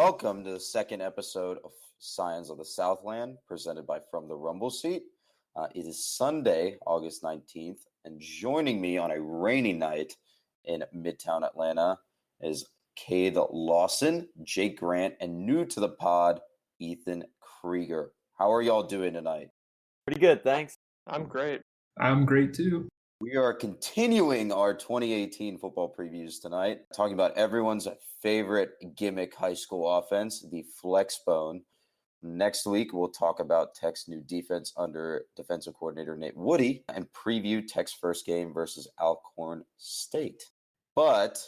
welcome to the second episode of Scions of the Southland, presented by From the Rumble Seat. It is Sunday, August 19th, and joining me on a rainy night in Midtown Atlanta is Cade Lawson, Jake Grant, and new to the pod, Ethan Krieger. How are y'all doing tonight? Pretty good, thanks. I'm great. I'm great too. We are continuing our 2018 football previews tonight, talking about everyone's favorite gimmick high school offense, the Flexbone. Next week, we'll talk about Tech's new defense under defensive coordinator Nate Woody and preview Tech's first game versus Alcorn State. But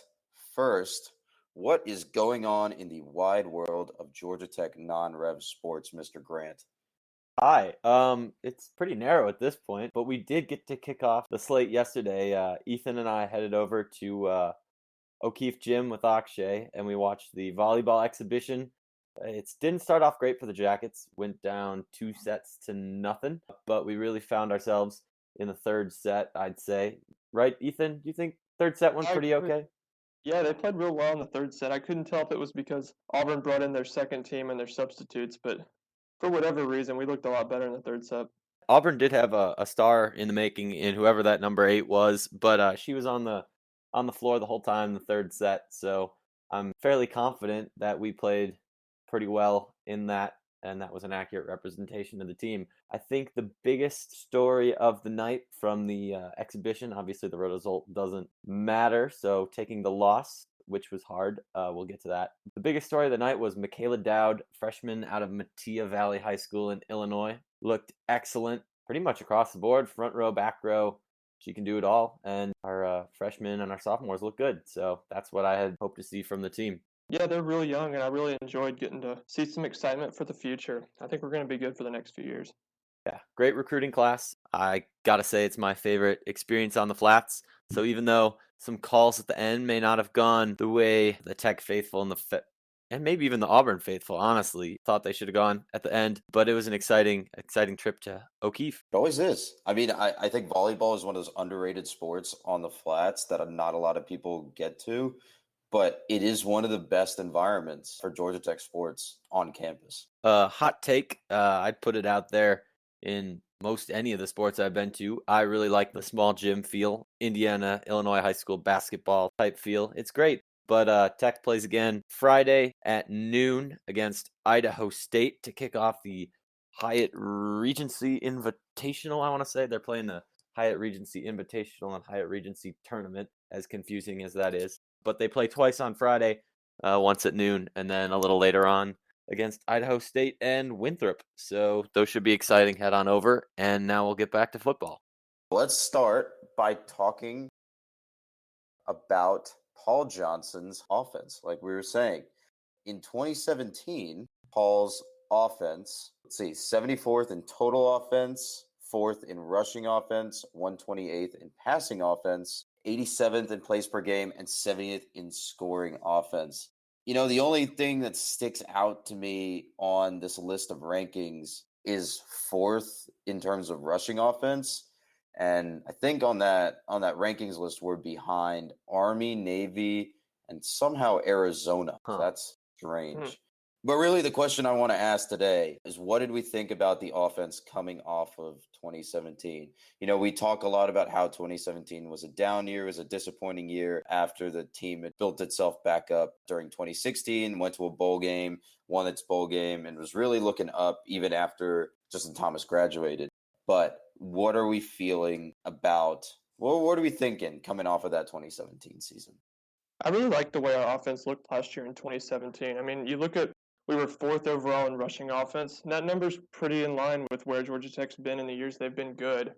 first, what is going on in the wide world of Georgia Tech non-rev sports, Mr. Grant? Hi. It's pretty narrow at this point, but we did get to kick off the slate yesterday. Ethan and I headed over to O'Keefe Gym with Akshay, and we watched the volleyball exhibition. It didn't start off great for the Jackets. Went down 2-0, but we really found ourselves in the third set, I'd say. Right, Ethan? Do you think third set went pretty okay? Yeah, they played real well in the third set. I couldn't tell if it was because Auburn brought in their second team and their substitutes, but for whatever reason, we looked a lot better in the third set. Auburn did have a star in the making in whoever that number 8 was, but she was on the floor the whole time in the third set. So I'm fairly confident that we played pretty well in that, and that was an accurate representation of the team. I think the biggest story of the night from the exhibition, obviously the result doesn't matter, so taking the loss, which was hard, we'll get to that. The biggest story of the night was Michaela Dowd, freshman out of Mattia Valley High School in Illinois. Looked excellent, pretty much across the board, front row, back row. She can do it all, and our freshmen and our sophomores look good, so that's what I had hoped to see from the team. Yeah, they're really young, and I really enjoyed getting to see some excitement for the future. I think we're going to be good for the next few years. Yeah, great recruiting class. I gotta say it's my favorite experience on the flats. So even though some calls at the end may not have gone the way the Tech faithful and maybe even the Auburn faithful, honestly, thought they should have gone at the end, but it was an exciting trip to O'Keefe. It always is. I mean, I think volleyball is one of those underrated sports on the flats that not a lot of people get to, but it is one of the best environments for Georgia Tech sports on campus. Hot take, I'd put it out there. In most any of the sports I've been to, I really like the small gym feel, Indiana, Illinois high school basketball type feel. It's great. But Tech plays again Friday at noon against Idaho State to kick off the Hyatt Regency Invitational, I want to say. They're playing the Hyatt Regency Invitational and Hyatt Regency Tournament, as confusing as that is. But they play twice on Friday, once at noon, and then a little later on against Idaho State and Winthrop. So those should be exciting. Head on over, and now we'll get back to football. Let's start by talking about Paul Johnson's offense. Like we were saying, in 2017, Paul's offense, 74th in total offense, 4th in rushing offense, 128th in passing offense, 87th in plays per game, and 70th in scoring offense. You know, the only thing that sticks out to me on this list of rankings is 4th in terms of rushing offense. And I think on that rankings list, we're behind Army, Navy, and somehow Arizona. So that's strange. But really, the question I want to ask today is, what did we think about the offense coming off of 2017? You know, we talk a lot about how 2017 was a down year, was a disappointing year after the team had built itself back up during 2016, went to a bowl game, won its bowl game, and was really looking up even after Justin Thomas graduated. But what are we feeling about, what are we thinking coming off of that 2017 season? I really liked the way our offense looked last year in 2017. I mean, you look at, we were 4th overall in rushing offense, and that number's pretty in line with where Georgia Tech's been in the years they've been good.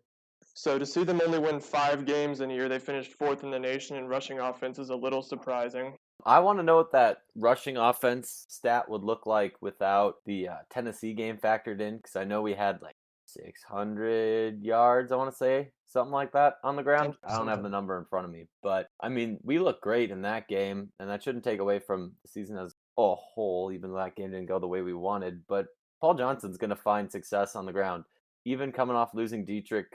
So to see them only win 5 games in a year they finished 4th in the nation in rushing offense is a little surprising. I want to know what that rushing offense stat would look like without the Tennessee game factored in, because I know we had like 600 yards, I want to say, something like that on the ground. I don't have the number in front of me, but I mean, we look great in that game, and that shouldn't take away from the season as a whole, even though that game didn't go the way we wanted. But Paul Johnson's going to find success on the ground, even coming off losing Dietrich,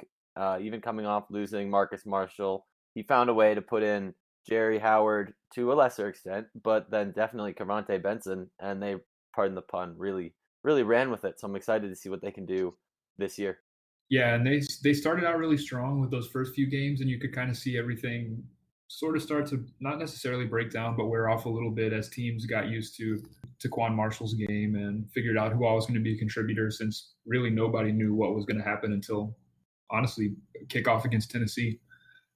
even coming off losing Marcus Marshall. He found a way to put in Jerry Howard to a lesser extent, but then definitely Cavante Benson, and they, pardon the pun, really ran with it. So I'm excited to see what they can do this year. Yeah, and they started out really strong with those first few games, and you could kind of see everything sort of start to not necessarily break down, but wear off a little bit as teams got used to Taquan Marshall's game and figured out who all was going to be a contributor, since really nobody knew what was going to happen until, honestly, kickoff against Tennessee.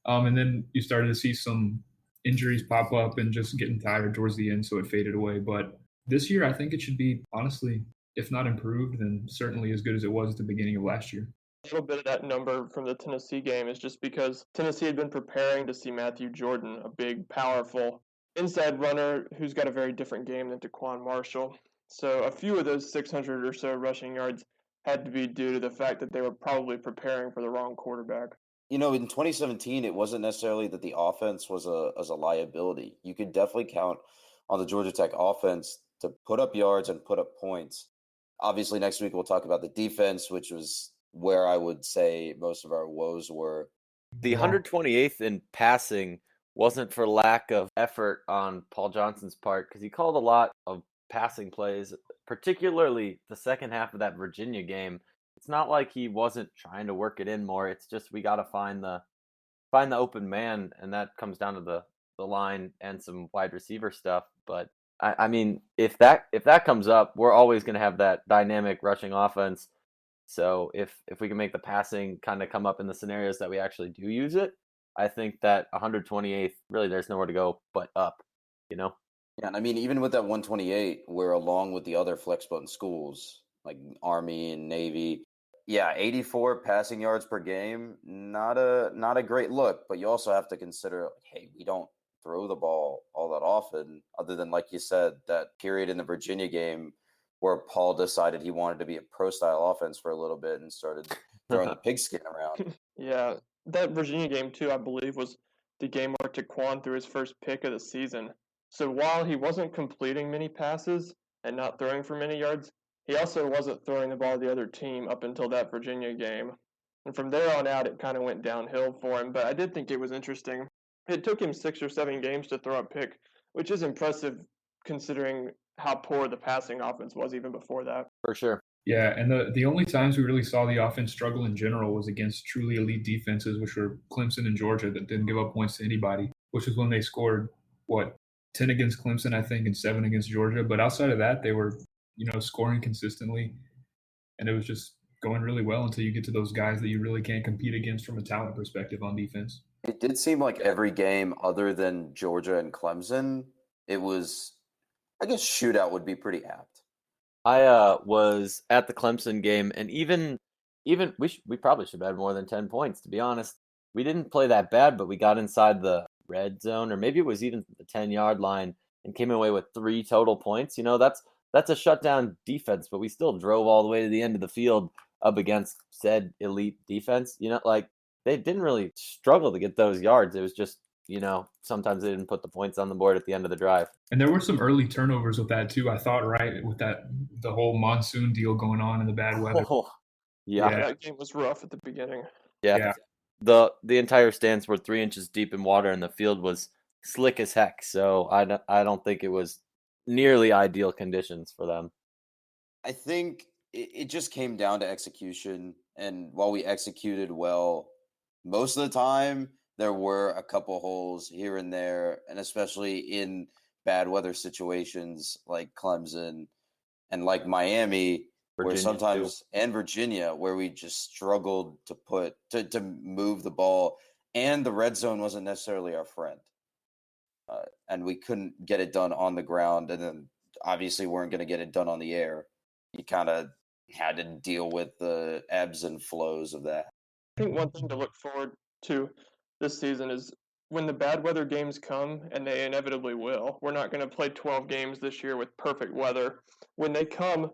And then you started to see some injuries pop up and just getting tired towards the end, so it faded away. But this year, I think it should be, honestly, if not improved, then certainly as good as it was at the beginning of last year. A little bit of that number from the Tennessee game is just because Tennessee had been preparing to see Matthew Jordan, a big, powerful inside runner who's got a very different game than Taquan Marshall. So a few of those 600 or so rushing yards had to be due to the fact that they were probably preparing for the wrong quarterback. In 2017, it wasn't necessarily that the offense was a liability. You could definitely count on the Georgia Tech offense to put up yards and put up points. Obviously, next week we'll talk about the defense, which was where I would say most of our woes were. The 128th in passing wasn't for lack of effort on Paul Johnson's part, because he called a lot of passing plays, particularly the second half of that Virginia game. It's not like he wasn't trying to work it in more. It's just we got to find the open man, and that comes down to the line and some wide receiver stuff. But I mean, if that comes up, we're always going to have that dynamic rushing offense. So if we can make the passing kind of come up in the scenarios that we actually do use it, I think that 128th, really there's nowhere to go but up, Yeah, and I mean, even with that 128, we're along with the other Flexbone schools, like Army and Navy. Yeah, 84 passing yards per game, not a great look, but you also have to consider, hey, we don't throw the ball all that often, other than, like you said, that period in the Virginia game where Paul decided he wanted to be a pro-style offense for a little bit and started throwing the pigskin around. Yeah, that Virginia game, too, I believe, was the game where Taquan threw his first pick of the season. So while he wasn't completing many passes and not throwing for many yards, he also wasn't throwing the ball to the other team up until that Virginia game. And from there on out, it kind of went downhill for him. But I did think it was interesting. It took him 6 or 7 games to throw a pick, which is impressive considering how poor the passing offense was even before that. for sure. Yeah, and the only times we really saw the offense struggle in general was against truly elite defenses, which were Clemson and Georgia, that didn't give up points to anybody, which is when they scored, 10 against Clemson, I think, and 7 against Georgia. But outside of that, they were, scoring consistently, and it was just going really well until you get to those guys that you really can't compete against from a talent perspective on defense. It did seem like every game other than Georgia and Clemson, it was, I guess shootout would be pretty apt. I was at the Clemson game, and even we probably should have had more than 10 points, to be honest. We didn't play that bad, but we got inside the red zone, or maybe it was even the 10-yard line, and came away with 3 total points. That's a shutdown defense, but we still drove all the way to the end of the field up against said elite defense. They didn't really struggle to get those yards. It was just, sometimes they didn't put the points on the board at the end of the drive. And there were some early turnovers with that too, I thought, right? With the whole monsoon deal going on and the bad weather. Yeah. That game was rough at the beginning. Yeah. The entire stands were 3 inches deep in water, and the field was slick as heck. So I don't think it was nearly ideal conditions for them. I think it just came down to execution, and while we executed well, most of the time there were a couple holes here and there, and especially in bad weather situations like Clemson and like Miami, where sometimes and Virginia, where we just struggled to move the ball, and the red zone wasn't necessarily our friend, and we couldn't get it done on the ground, and then obviously weren't going to get it done on the air. You kind of had to deal with the ebbs and flows of that. I think one thing to look forward to this season is when the bad weather games come, and they inevitably will. We're not going to play 12 games this year with perfect weather. When they come,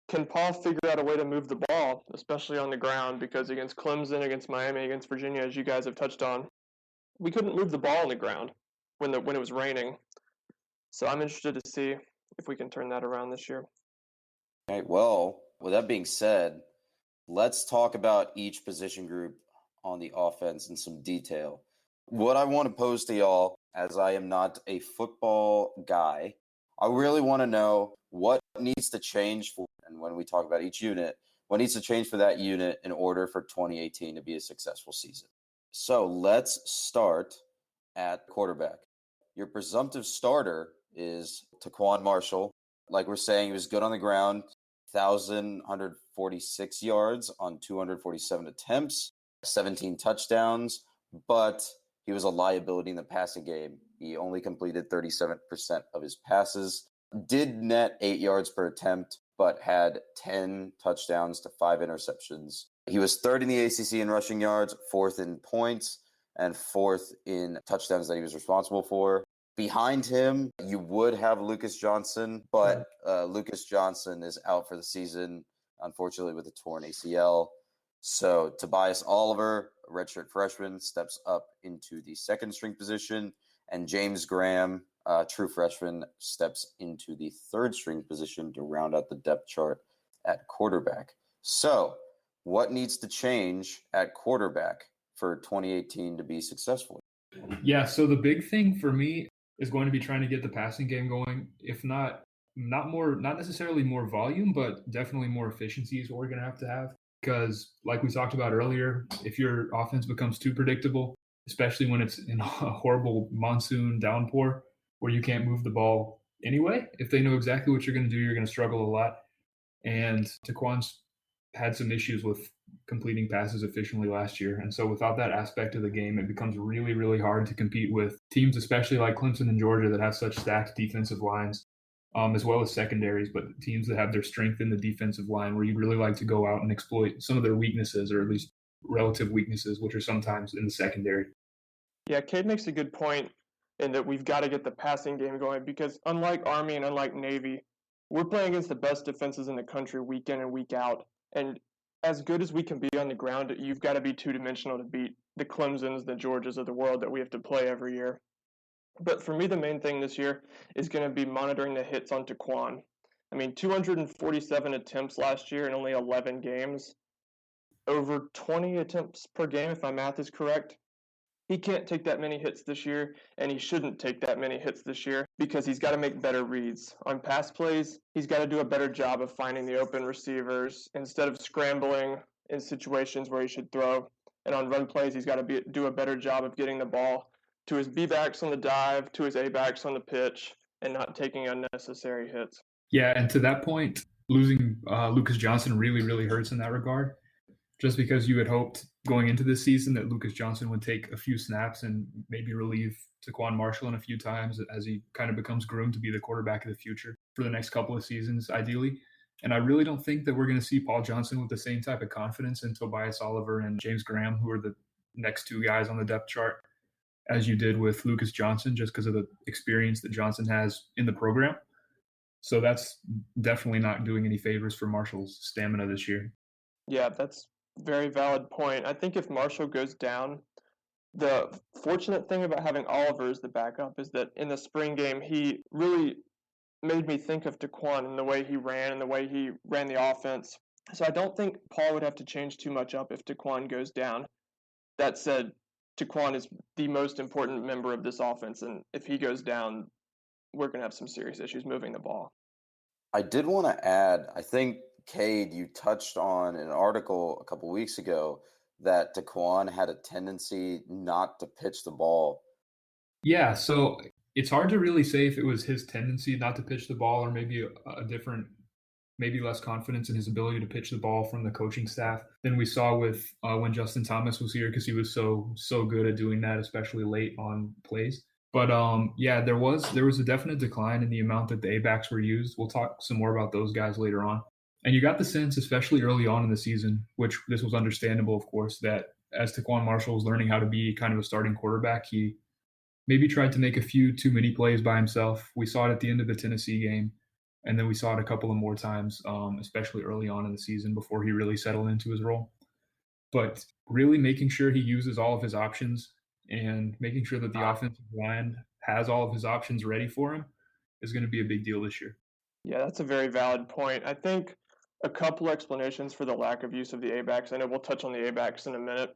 can Paul figure out a way to move the ball, especially on the ground? Because against Clemson, against Miami, against Virginia, as you guys have touched on, we couldn't move the ball on the ground when it was raining. So I'm interested to see if we can turn that around this year. All right, well, with that being said, let's talk about each position group on the offense in some detail. What I want to pose to y'all, as I am not a football guy, I really want to know what needs to change for, and when we talk about each unit, what needs to change for that unit in order for 2018 to be a successful season. So let's start at quarterback. Your presumptive starter is Taquan Marshall. Like we're saying, he was good on the ground, 1,146 yards on 247 attempts, 17 touchdowns, but he was a liability in the passing game. He only completed 37% of his passes, did net 8 yards per attempt, but had 10 touchdowns to 5 interceptions. He was third in the ACC in rushing yards, fourth in points, and fourth in touchdowns that he was responsible for. Behind him, you would have Lucas Johnson, but Lucas Johnson is out for the season, unfortunately, with a torn ACL. So Tobias Oliver, a redshirt freshman, steps up into the second string position, and James Graham, true freshman, steps into the third string position to round out the depth chart at quarterback. So what needs to change at quarterback for 2018 to be successful? Yeah, so the big thing for me is going to be trying to get the passing game going. If not necessarily more volume, but definitely more efficiency is what we're going to have. Because like we talked about earlier, if your offense becomes too predictable, especially when it's in a horrible monsoon downpour where you can't move the ball anyway, if they know exactly what you're going to do, you're going to struggle a lot. And Taquan's had some issues with completing passes efficiently last year. And so without that aspect of the game, it becomes really, really hard to compete with teams, especially like Clemson and Georgia, that have such stacked defensive lines, as well as secondaries, but teams that have their strength in the defensive line where you'd really like to go out and exploit some of their weaknesses, or at least relative weaknesses, which are sometimes in the secondary. Yeah, Cade makes a good point in that we've got to get the passing game going because unlike Army and unlike Navy, we're playing against the best defenses in the country week in and week out. And as good as we can be on the ground, you've got to be two-dimensional to beat the Clemsons, the Georgias of the world that we have to play every year. But for me, the main thing this year is going to be monitoring the hits on Taquan. I mean, 247 attempts last year in only 11 games, over 20 attempts per game, if my math is correct. He can't take that many hits this year, and he shouldn't take that many hits this year because he's got to make better reads. On pass plays, he's got to do a better job of finding the open receivers instead of scrambling in situations where he should throw. And on run plays, he's got to do a better job of getting the ball to his B-backs on the dive, to his A-backs on the pitch, and not taking unnecessary hits. Yeah, and to that point, losing Lucas Johnson really, really hurts in that regard. Just because you had hoped going into this season that Lucas Johnson would take a few snaps and maybe relieve Taquan Marshall in a few times as he kind of becomes groomed to be the quarterback of the future for the next couple of seasons, ideally. And I really don't think that we're going to see Paul Johnson with the same type of confidence in Tobias Oliver and James Graham, who are the next two guys on the depth chart, as you did with Lucas Johnson, just because of the experience that Johnson has in the program. So that's definitely not doing any favors for Marshall's stamina this year. Yeah, that's very valid point. I think if Marshall goes down, the fortunate thing about having Oliver as the backup is that in the spring game, he really made me think of Taquan and the way he ran and the way he ran the offense. So I don't think Paul would have to change too much up if Taquan goes down. That said, Taquan is the most important member of this offense, and if he goes down, we're going to have some serious issues moving the ball. I did want to add, I think, Cade, you touched on an article a couple weeks ago that Taquan had a tendency not to pitch the ball. Yeah, so it's hard to really say if it was his tendency not to pitch the ball or maybe a different, maybe less confidence in his ability to pitch the ball from the coaching staff than we saw with when Justin Thomas was here, because he was so good at doing that, especially late on plays. But yeah, there was a definite decline in the amount that the A-backs were used. We'll talk some more about those guys later on. And you got the sense, especially early on in the season, which this was understandable, of course, that as Taquan Marshall was learning how to be kind of a starting quarterback, he maybe tried to make a few too many plays by himself. We saw it at the end of the Tennessee game, and then we saw it a couple of more times, especially early on in the season before he really settled into his role. But really making sure he uses all of his options and making sure that the offensive line has all of his options ready for him is going to be a big deal this year. Yeah, that's a very valid point. I think a couple explanations for the lack of use of the A-backs. I know we'll touch on the A-backs in a minute.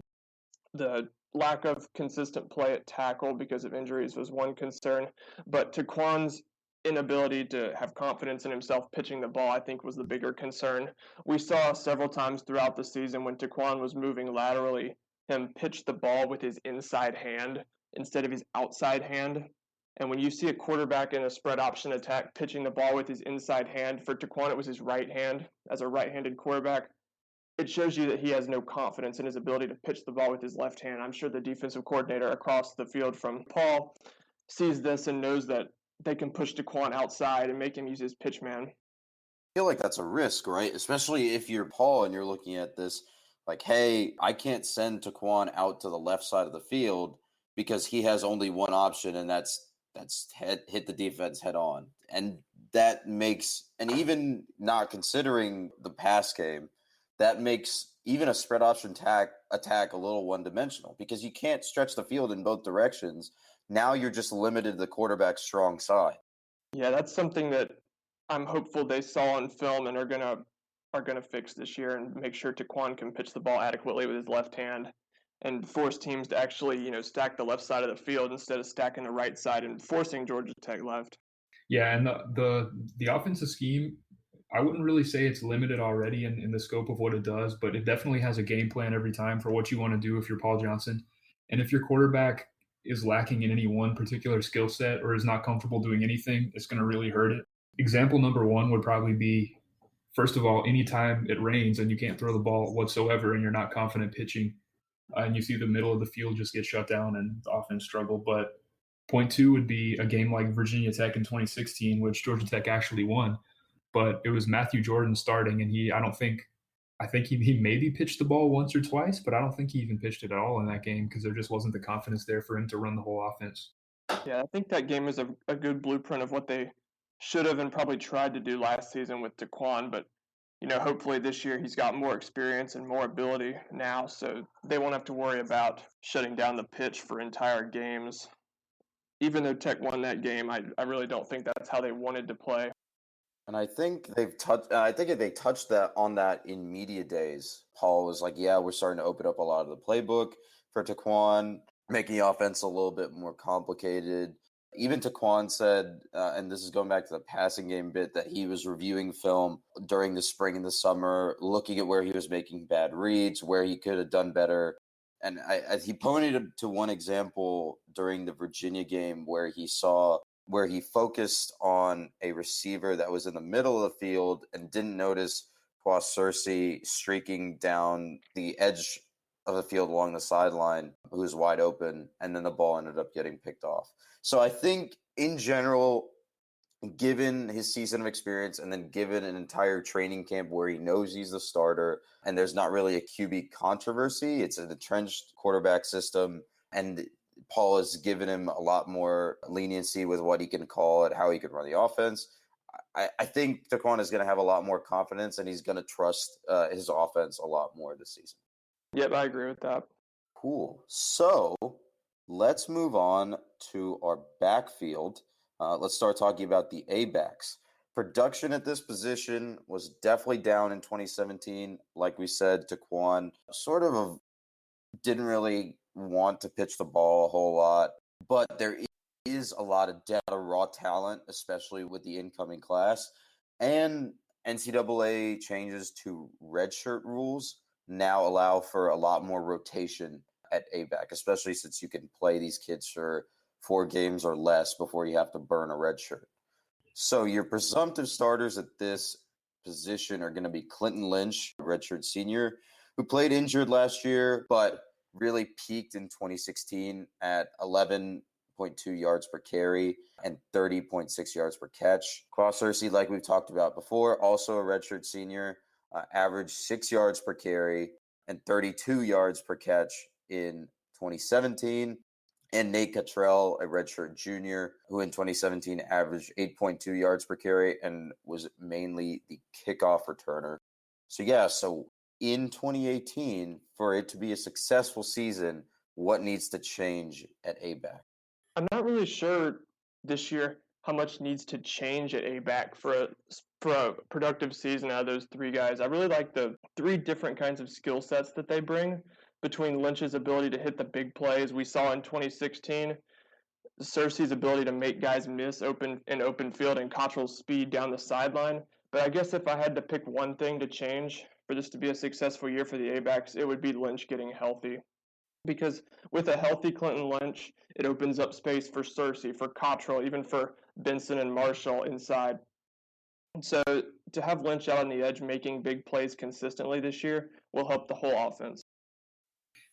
The lack of consistent play at tackle because of injuries was one concern, but Taquan's inability to have confidence in himself pitching the ball, I think, was the bigger concern. We saw several times throughout the season when Taquan was moving laterally, him pitch the ball with his inside hand instead of his outside hand. And when you see a quarterback in a spread option attack pitching the ball with his inside hand, for Taquan it was his right hand as a right-handed quarterback, it shows you that he has no confidence in his ability to pitch the ball with his left hand. I'm sure the defensive coordinator across the field from Paul sees this and knows that they can push Taquan outside and make him use his pitch man. I feel like that's a risk, right? Especially if you're Paul and you're looking at this like, hey, I can't send Taquan out to the left side of the field because he has only one option, and that's hit the defense head on. And that makes, and even not considering the pass game, that makes even a spread option attack a little one-dimensional because you can't stretch the field in both directions. Now you're just limited to the quarterback's strong side. Yeah, that's something that I'm hopeful they saw on film and are gonna fix this year and make sure Taquan can pitch the ball adequately with his left hand and force teams to actually, stack the left side of the field instead of stacking the right side and forcing Georgia Tech left. Yeah, and the offensive scheme, I wouldn't really say it's limited already in the scope of what it does, but it definitely has a game plan every time for what you want to do if you're Paul Johnson. And if your quarterback is lacking in any one particular skill set or is not comfortable doing anything, it's going to really hurt it. Example number one would probably be, first of all, anytime it rains and you can't throw the ball whatsoever and you're not confident pitching, and you see the middle of the field just get shut down and the offense struggle. But point two would be a game like Virginia Tech in 2016, which Georgia Tech actually won. But it was Matthew Jordan starting, and I think he maybe pitched the ball once or twice, but I don't think he even pitched it at all in that game because there just wasn't the confidence there for him to run the whole offense. Yeah, I think that game is a good blueprint of what they should have and probably tried to do last season with Taquan, but hopefully this year he's got more experience and more ability now, so they won't have to worry about shutting down the pitch for entire games. Even though Tech won that game, I really don't think that's how they wanted to play. And I think they've touched. I think if they touched on that in media days, Paul was like, "Yeah, we're starting to open up a lot of the playbook for Taquan, making the offense a little bit more complicated." Even Taquan said, and this is going back to the passing game bit, that he was reviewing film during the spring and the summer, looking at where he was making bad reads, where he could have done better. And he pointed to one example during the Virginia game where he focused on a receiver that was in the middle of the field and didn't notice Quassersi streaking down the edge of the field along the sideline, who was wide open, and then the ball ended up getting picked off. So I think in general, given his season of experience and then given an entire training camp where he knows he's the starter and there's not really a QB controversy, it's an entrenched quarterback system, and Paul has given him a lot more leniency with what he can call it, how he can run the offense. I think Taquan is going to have a lot more confidence, and he's going to trust his offense a lot more this season. Yep, I agree with that. Cool. So let's move on to our backfield. Let's start talking about the A-backs. Production at this position was definitely down in 2017. Like we said, Taquan didn't really want to pitch the ball a whole lot, but there is a lot of data raw talent, especially with the incoming class, and NCAA changes to redshirt rules now allow for a lot more rotation at A-back, especially since you can play these kids for 4 games or less before you have to burn a redshirt. So your presumptive starters at this position are going to be Clinton Lynch, redshirt senior, who played injured last year, but really peaked in 2016 at 11.2 yards per carry and 30.6 yards per catch. Quassersi, like we've talked about before, also a redshirt senior, averaged 6 yards per carry and 32 yards per catch in 2017. And Nate Cottrell, a redshirt junior, who in 2017 averaged 8.2 yards per carry and was mainly the kickoff returner. So in 2018, for it to be a successful season, what needs to change at A-back? I'm not really sure this year how much needs to change at A-back for a productive season out of those 3 guys. I really like the 3 different kinds of skill sets that they bring, between Lynch's ability to hit the big plays we saw in 2016, Cersei's ability to make guys miss open field, and Cottrell's speed down the sideline. But I guess if I had to pick one thing to change for this to be a successful year for the A-backs, it would be Lynch getting healthy. Because with a healthy Clinton Lynch, it opens up space for Cersei, for Cottrell, even for Benson and Marshall inside. And so to have Lynch out on the edge making big plays consistently this year will help the whole offense.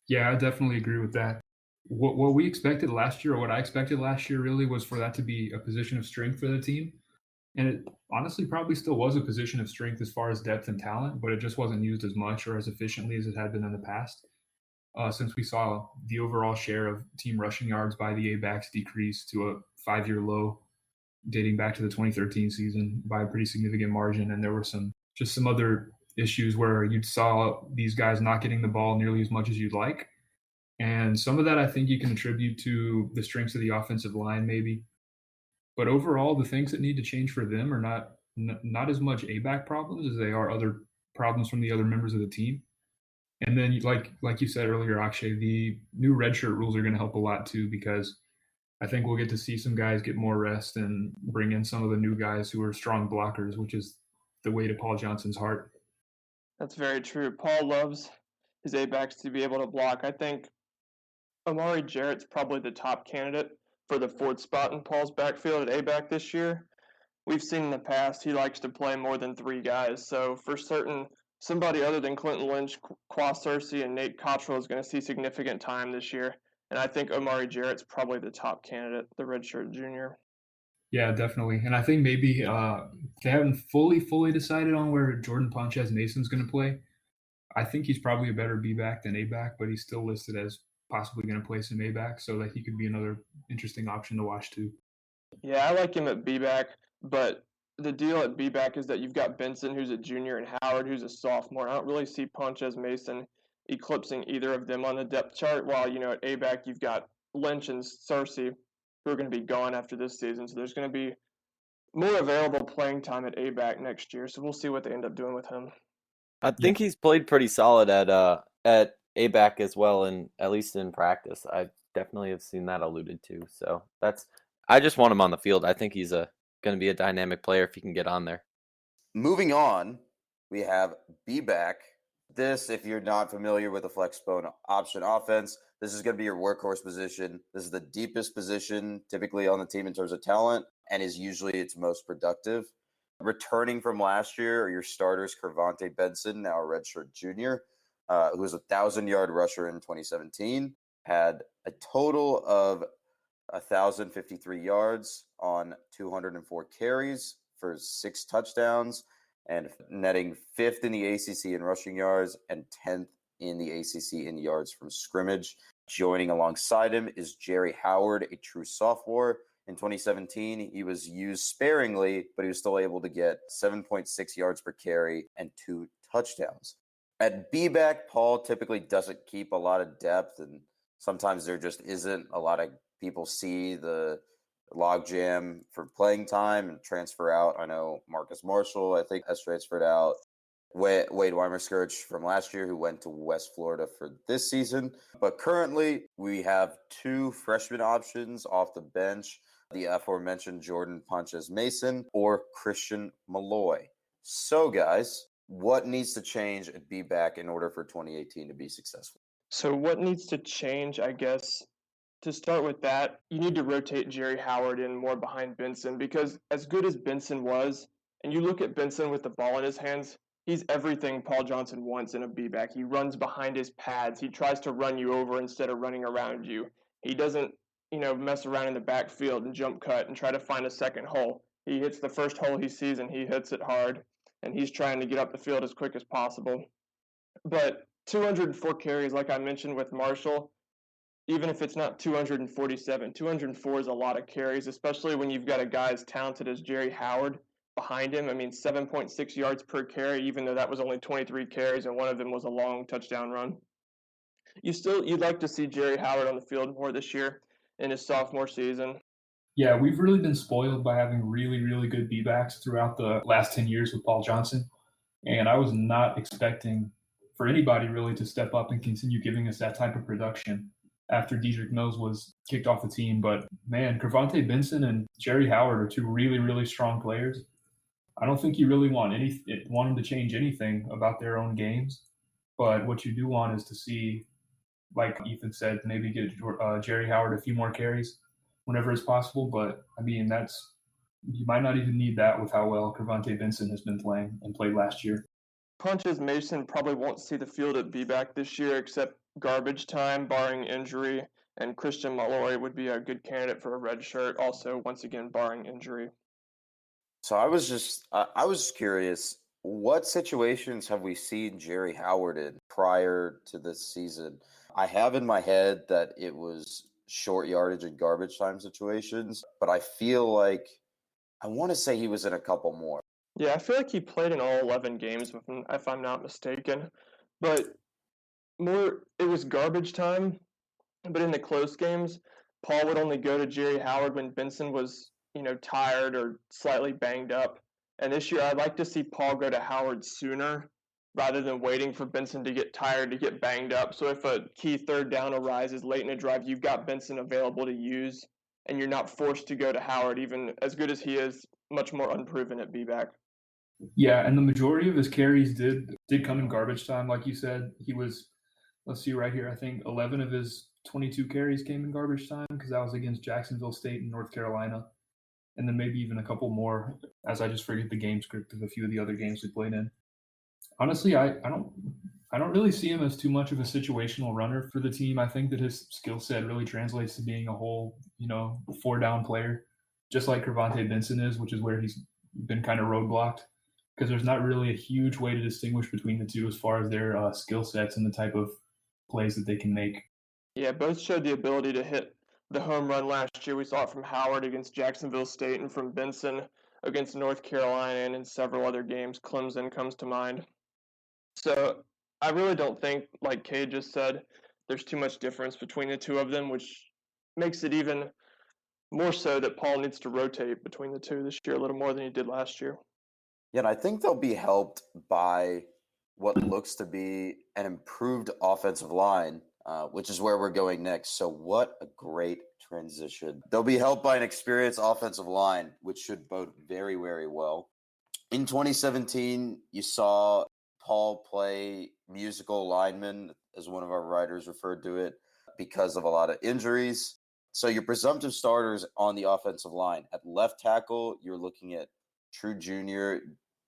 Yeah, I definitely agree with that. What we expected last year, or what I expected last year, really was for that to be a position of strength for the team. And it honestly probably still was a position of strength as far as depth and talent, but it just wasn't used as much or as efficiently as it had been in the past. Since we saw the overall share of team rushing yards by the A-backs decrease to a 5-year low dating back to the 2013 season by a pretty significant margin. And there were some other issues where you saw these guys not getting the ball nearly as much as you'd like. And some of that I think you can attribute to the strengths of the offensive line, maybe. But overall, the things that need to change for them are not as much A-back problems as they are other problems from the other members of the team. And then, like you said earlier, Akshay, the new redshirt rules are going to help a lot too, because I think we'll get to see some guys get more rest and bring in some of the new guys who are strong blockers, which is the way to Paul Johnson's heart. That's very true. Paul loves his A-backs to be able to block. I think Amari Jarrett's probably the top candidate for the fourth spot in Paul's backfield at A-back this year. We've seen in the past he likes to play more than three guys. So for certain, somebody other than Clinton Lynch, Qua Cersei, and Nate Cottrell is going to see significant time this year. And I think Amari Jarrett's probably the top candidate, the redshirt junior. Yeah, definitely. And I think maybe they haven't fully decided on where Jordan Ponchez Mason's going to play. I think he's probably a better B-back than A-back, but he's still listed as possibly going to play some A-back, so that he could be another interesting option to watch too. Yeah, I like him at B-back, but the deal at B-back is that you've got Benson, who's a junior, and Howard, who's a sophomore. I don't really see Ponchez Mason eclipsing either of them on the depth chart, while, at A-back you've got Lynch and Cersei, who are going to be gone after this season. So there's going to be more available playing time at A-back next year, so we'll see what they end up doing with him. I think he's played pretty solid at A-back as well, and at least in practice. I definitely have seen that alluded to. So I just want him on the field. I think he's going to be a dynamic player if he can get on there. Moving on, we have B-back. This, if you're not familiar with the Flexbone option offense, this is going to be your workhorse position. This is the deepest position typically on the team in terms of talent, and is usually its most productive. Returning from last year are your starters, Kervonte Benson, now a redshirt junior, who was a 1,000-yard rusher in 2017, had a total of 1,053 yards on 204 carries for 6 touchdowns, and netting 5th in the ACC in rushing yards and 10th in the ACC in yards from scrimmage. Joining alongside him is Jerry Howard, a true sophomore. In 2017, he was used sparingly, but he was still able to get 7.6 yards per carry and 2 touchdowns. At B-back, Paul typically doesn't keep a lot of depth, and sometimes there just isn't a lot of people see the logjam for playing time and transfer out. I know Marcus Marshall, I think, has transferred out. Wade Weimer-Scourge from last year, who went to West Florida for this season. But currently, we have 2 freshman options off the bench, the aforementioned Jordan Ponchez Mason or Christian Malloy. So, guys, what needs to change at B-back in order for 2018 to be successful? So what needs to change, I guess, to start with that, you need to rotate Jerry Howard in more behind Benson, because as good as Benson was, and you look at Benson with the ball in his hands, he's everything Paul Johnson wants in a B-back. He runs behind his pads. He tries to run you over instead of running around you. He doesn't, mess around in the backfield and jump cut and try to find a second hole. He hits the first hole he sees and he hits it hard, and he's trying to get up the field as quick as possible. But 204 carries, like I mentioned with Marshall, even if it's not 247, 204 is a lot of carries, especially when you've got a guy as talented as Jerry Howard behind him. I mean, 7.6 yards per carry, even though that was only 23 carries and one of them was a long touchdown run. You'd like to see Jerry Howard on the field more this year in his sophomore season. Yeah, we've really been spoiled by having really, really good B-backs throughout the last 10 years with Paul Johnson. And I was not expecting for anybody really to step up and continue giving us that type of production after Dedrick Mills was kicked off the team. But man, Cravante Benson and Jerry Howard are two really, really strong players. I don't think you really want them to change anything about their own games. But what you do want is to see, like Ethan said, maybe get Jerry Howard a few more carries whenever it's possible. But I mean, you might not even need that with how well Cravante Benson has been playing and played last year. Punches Mason probably won't see the field at B-back this year except garbage time, barring injury, and Christian Malloy would be a good candidate for a red shirt, also, once again, barring injury. So I was curious, what situations have we seen Jerry Howard in prior to this season? I have in my head that it was short yardage and garbage time situations, but I feel like I want to say he was in a couple more. Yeah, I feel like he played in all 11 games, if I'm not mistaken. But it was garbage time. But in the close games, Paul would only go to Jerry Howard when Benson was, tired or slightly banged up. And this year, I'd like to see Paul go to Howard sooner rather than waiting for Benson to get tired, to get banged up. So if a key third down arises late in a drive, you've got Benson available to use, and you're not forced to go to Howard, even as good as he is, much more unproven at B-back. Yeah, and the majority of his carries did come in garbage time, like you said. He was, let's see right here, I think 11 of his 22 carries came in garbage time because that was against Jacksonville State and North Carolina. And then maybe even a couple more, as I just forget the game script of a few of the other games we played in. Honestly, I don't really see him as too much of a situational runner for the team. I think that his skill set really translates to being a whole, 4-down player, just like Cravante Benson is, which is where he's been kind of roadblocked, because there's not really a huge way to distinguish between the two as far as their skill sets and the type of plays that they can make. Yeah, both showed the ability to hit the home run last year. We saw it from Howard against Jacksonville State and from Benson against North Carolina and in several other games. Clemson comes to mind. So I really don't think, like Cade just said, there's too much difference between the two of them, which makes it even more so that Paul needs to rotate between the two this year a little more than he did last year. Yeah, and I think they'll be helped by what looks to be an improved offensive line, which is where we're going next. So what a great transition. They'll be helped by an experienced offensive line, which should bode very, very well. In 2017, you saw Paul play musical lineman, as one of our writers referred to it, because of a lot of injuries. So your presumptive starters on the offensive line. At left tackle, you're looking at true junior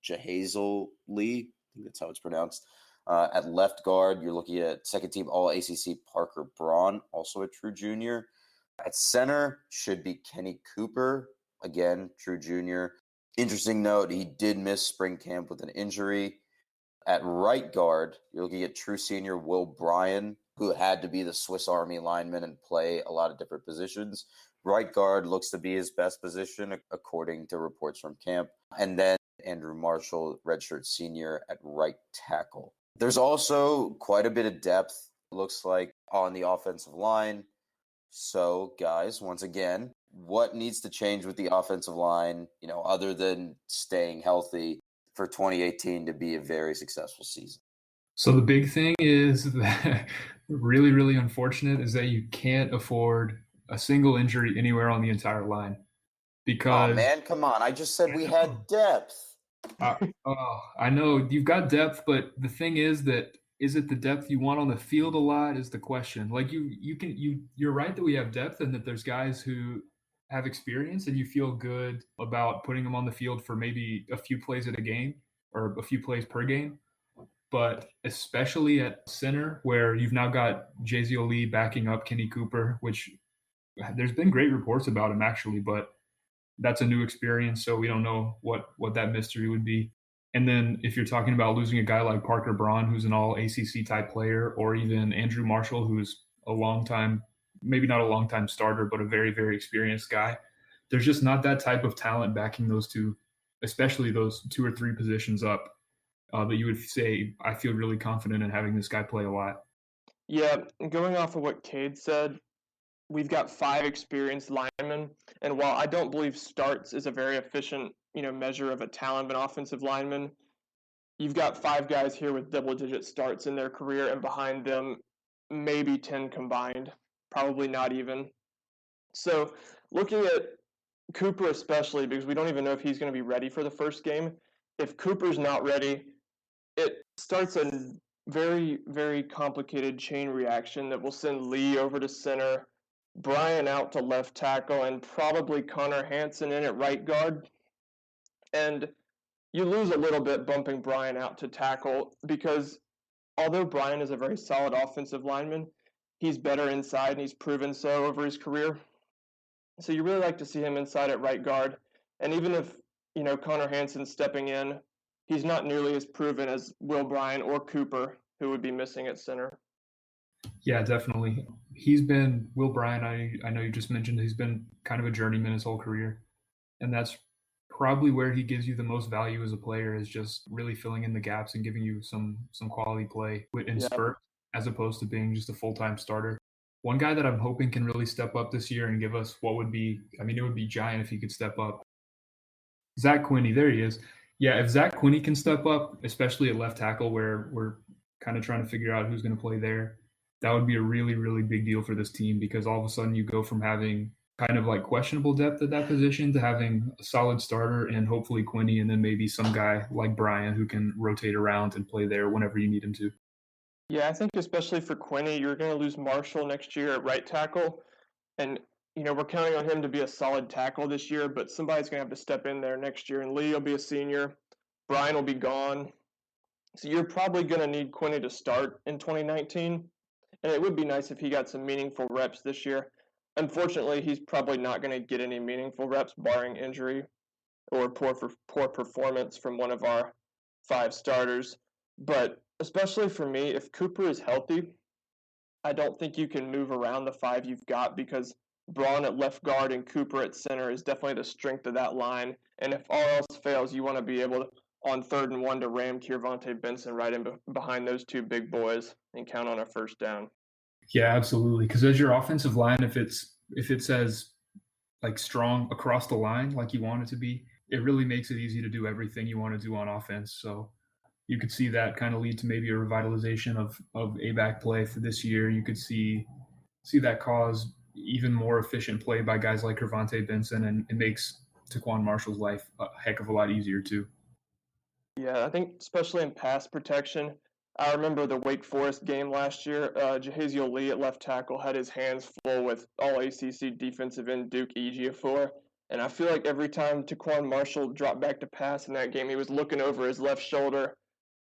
Jahazel Lee. I think that's how it's pronounced. At left guard, you're looking at second-team All-ACC Parker Braun, also a true junior. At center should be Kenny Cooper, again, true junior. Interesting note, he did miss spring camp with an injury. At right guard, you're looking at true senior Will Bryan, who had to be the Swiss Army lineman and play a lot of different positions. Right guard looks to be his best position, according to reports from camp. And then Andrew Marshall, redshirt senior, at right tackle. There's also quite a bit of depth, looks like, on the offensive line. So, guys, once again, what needs to change with the offensive line, other than staying healthy for 2018 to be a very successful season? So the big thing is that really, really unfortunate is that you can't afford a single injury anywhere on the entire line. Because oh man, come on! I just said we had depth. I know you've got depth, but the thing is that is it the depth you want on the field a lot is the question. Like you're right that we have depth and that there's guys who have experience and you feel good about putting them on the field for maybe a few plays at a game or a few plays per game. But especially at center, where you've now got Jaziel Lee backing up Kenny Cooper, which there's been great reports about him actually, but that's a new experience, so we don't know what that mystery would be. And then if you're talking about losing a guy like Parker Braun, who's an all-ACC type player, or even Andrew Marshall, who's a long-time, maybe not a long-time starter, but a very, very experienced guy, there's just not that type of talent backing those two, especially those 2 or 3 positions up, that you would say, I feel really confident in having this guy play a lot. Yeah, going off of what Cade said, we've got 5 experienced linemen, and while I don't believe starts is a very efficient, measure of a talent of an offensive lineman, you've got 5 guys here with double-digit starts in their career, and behind them, maybe 10 combined, probably not even. So looking at Cooper especially, because we don't even know if he's going to be ready for the first game, if Cooper's not ready, it starts a very, very complicated chain reaction that will send Lee over to center, Brian out to left tackle, and probably Connor Hansen in at right guard. And you lose a little bit bumping Brian out to tackle because although Brian is a very solid offensive lineman, he's better inside and he's proven so over his career. So you really like to see him inside at right guard. And even if, Connor Hansen's stepping in, he's not nearly as proven as Will Bryan or Cooper, who would be missing at center. Yeah, definitely. Will Bryan, I know you just mentioned he's been kind of a journeyman his whole career. And that's probably where he gives you the most value as a player, is just really filling in the gaps and giving you some quality play in spurt, as opposed to being just a full-time starter. One guy that I'm hoping can really step up this year and give us it would be giant if he could step up. Zach Quinney, there he is. Yeah, if Zach Quinney can step up, especially at left tackle where we're kind of trying to figure out who's going to play there, that would be a really, really big deal for this team, because all of a sudden you go from having kind of like questionable depth at that position to having a solid starter and hopefully Quinney, and then maybe some guy like Brian who can rotate around and play there whenever you need him to. Yeah, I think especially for Quinney, you're going to lose Marshall next year at right tackle. And, we're counting on him to be a solid tackle this year, but somebody's going to have to step in there next year. And Lee will be a senior. Brian will be gone. So you're probably going to need Quinney to start in 2019. And it would be nice if he got some meaningful reps this year. Unfortunately, he's probably not going to get any meaningful reps, barring injury or poor performance from one of our 5 starters. But especially for me, if Cooper is healthy, I don't think you can move around the 5 you've got, because Braun at left guard and Cooper at center is definitely the strength of that line. And if all else fails, you want to be able to, on 3rd and 1, to ram Kiervante Benson right in behind those 2 big boys and count on a first down. Yeah, absolutely. Because as your offensive line, if it says like strong across the line like you want it to be, it really makes it easy to do everything you want to do on offense. So you could see that kind of lead to maybe a revitalization of A-back play for this year. You could see that cause even more efficient play by guys like Kiervante Benson, and it makes Taquan Marshall's life a heck of a lot easier too. Yeah, I think especially in pass protection, I remember the Wake Forest game last year. Jahaziel Lee at left tackle had his hands full with all ACC defensive end Duke Ejiofor. And I feel like every time Taquan Marshall dropped back to pass in that game, he was looking over his left shoulder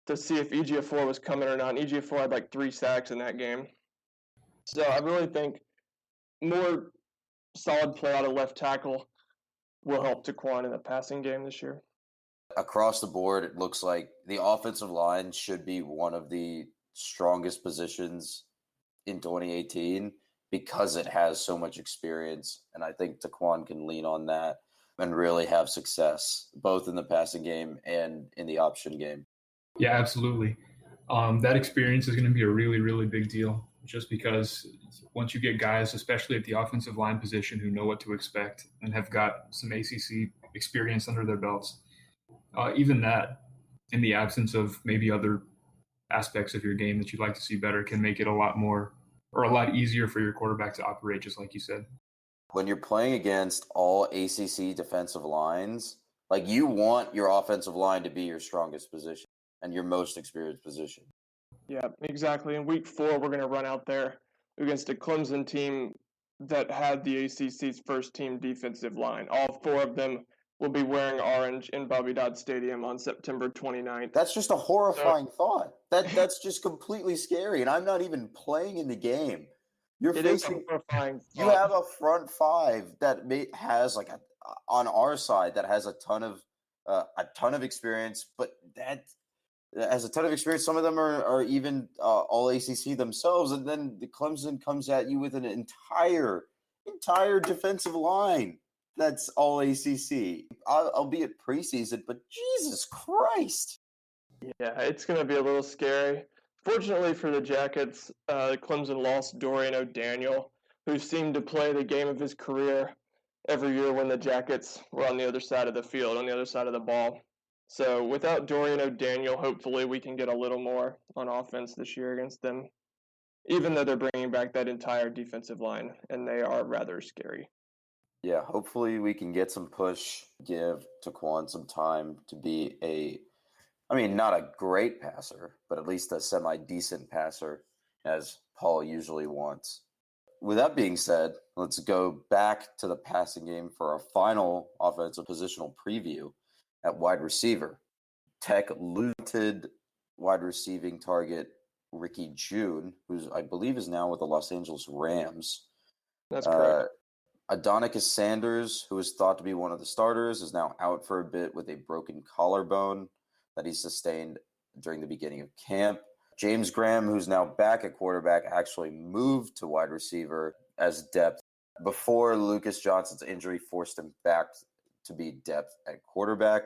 to see if Ejiofor was coming or not. And Ejiofor had like 3 sacks in that game. So I really think more solid play out of left tackle will help Taquan in the passing game this year. Across the board, it looks like the offensive line should be one of the strongest positions in 2018 because it has so much experience. And I think Taquan can lean on that and really have success, both in the passing game and in the option game. Yeah, absolutely. That experience is going to be a really, really big deal, just because once you get guys, especially at the offensive line position, who know what to expect and have got some ACC experience under their belts, even that, in the absence of maybe other aspects of your game that you'd like to see better, can make it a lot easier for your quarterback to operate, just like you said. When you're playing against all ACC defensive lines, like, you want your offensive line to be your strongest position and your most experienced position. Yeah, exactly. In week 4, we're going to run out there against a Clemson team that had the ACC's first team defensive line. All 4 of them will be wearing orange in Bobby Dodd Stadium on September 29th. That's just a horrifying thought. That's just completely scary, and I'm not even playing in the game. It is horrifying. You have a front 5 that has on our side that has a ton of experience, but that has a ton of experience. Some of them are even all ACC themselves, and then the Clemson comes at you with an entire defensive line that's all ACC, albeit preseason, but Jesus Christ. Yeah, it's going to be a little scary. Fortunately for the Jackets, Clemson lost Dorian O'Daniel, who seemed to play the game of his career every year when the Jackets were on the other side of the field, on the other side of the ball. So without Dorian O'Daniel, hopefully we can get a little more on offense this year against them, even though they're bringing back that entire defensive line, and they are rather scary. Yeah, hopefully we can get some push, give Taquan some time to be not a great passer, but at least a semi-decent passer, as Paul usually wants. With that being said, let's go back to the passing game for our final offensive positional preview at wide receiver. Tech looted wide receiving target Ricky June, who's I believe is now with the Los Angeles Rams. That's correct. Adonicus Sanders, who is thought to be one of the starters, is now out for a bit with a broken collarbone that he sustained during the beginning of camp. James Graham, who's now back at quarterback, actually moved to wide receiver as depth before Lucas Johnson's injury forced him back to be depth at quarterback.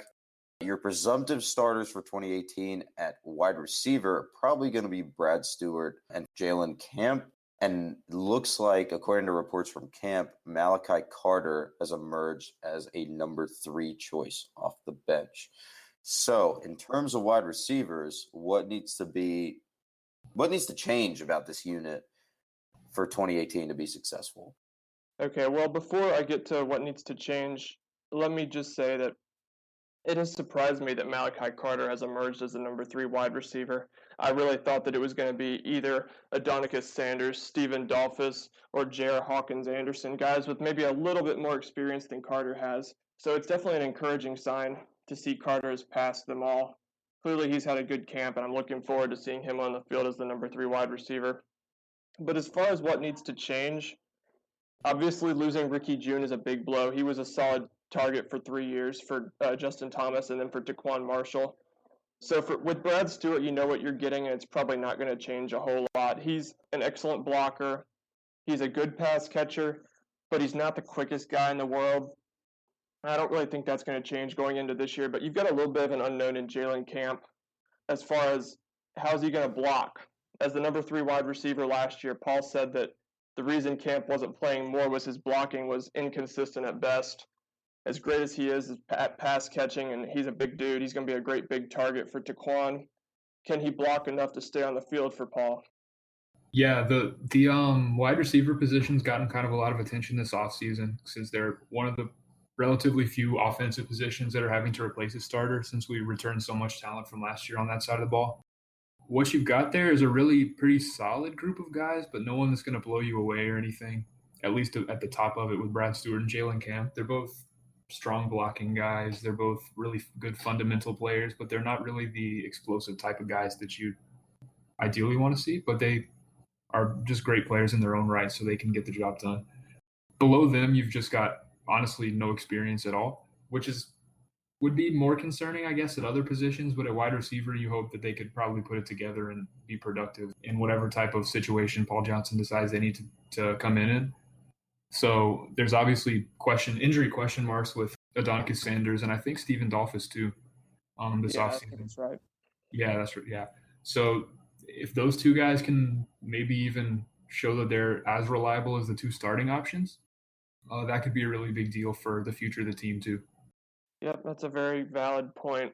Your presumptive starters for 2018 at wide receiver are probably going to be Brad Stewart and Jalen Camp. And looks like, according to reports from camp, Malachi Carter has emerged as a number 3 choice off the bench. So, in terms of wide receivers, what needs to change about this unit for 2018 to be successful? Okay, well, before I get to what needs to change, let me just say that it has surprised me that Malachi Carter has emerged as the number 3 wide receiver. I really thought that it was going to be either Adonicus Sanders, Steven Dolphus, or J.R. Hawkins Anderson, guys with maybe a little bit more experience than Carter has. So it's definitely an encouraging sign to see Carter has passed them all. Clearly, he's had a good camp, and I'm looking forward to seeing him on the field as the number 3 wide receiver. But as far as what needs to change, obviously losing Ricky June is a big blow. He was a solid target for 3 years for Justin Thomas and then for Taquan Marshall. So with Brad Stewart, you know what you're getting, and it's probably not going to change a whole lot. He's an excellent blocker. He's a good pass catcher, but he's not the quickest guy in the world. I don't really think that's going to change going into this year, but you've got a little bit of an unknown in Jalen Camp as far as how's he going to block. As the number 3 wide receiver last year, Paul said that the reason Camp wasn't playing more was his blocking was inconsistent at best. As great as he is at pass catching, and he's a big dude, he's going to be a great big target for Taquan. Can he block enough to stay on the field for Paul? Yeah, the wide receiver position's gotten kind of a lot of attention this offseason since they're one of the relatively few offensive positions that are having to replace a starter since we returned so much talent from last year on that side of the ball. What you've got there is a really pretty solid group of guys, but no one that's going to blow you away or anything, at least at the top of it with Brad Stewart and Jalen Camp. They're both strong blocking guys. They're both really good fundamental players, but they're not really the explosive type of guys that you ideally want to see, but they are just great players in their own right, so they can get the job done. Below them, you've just got, honestly, no experience at all, which would be more concerning, I guess, at other positions. But at wide receiver, you hope that they could probably put it together and be productive in whatever type of situation Paul Johnson decides they need to come in. So there's obviously injury question marks with Adonicus Sanders and I think Steven Dolphus too this offseason. That's right. Yeah, that's right. Yeah. So if those two guys can maybe even show that they're as reliable as the 2 starting options, that could be a really big deal for the future of the team too. Yep, that's a very valid point.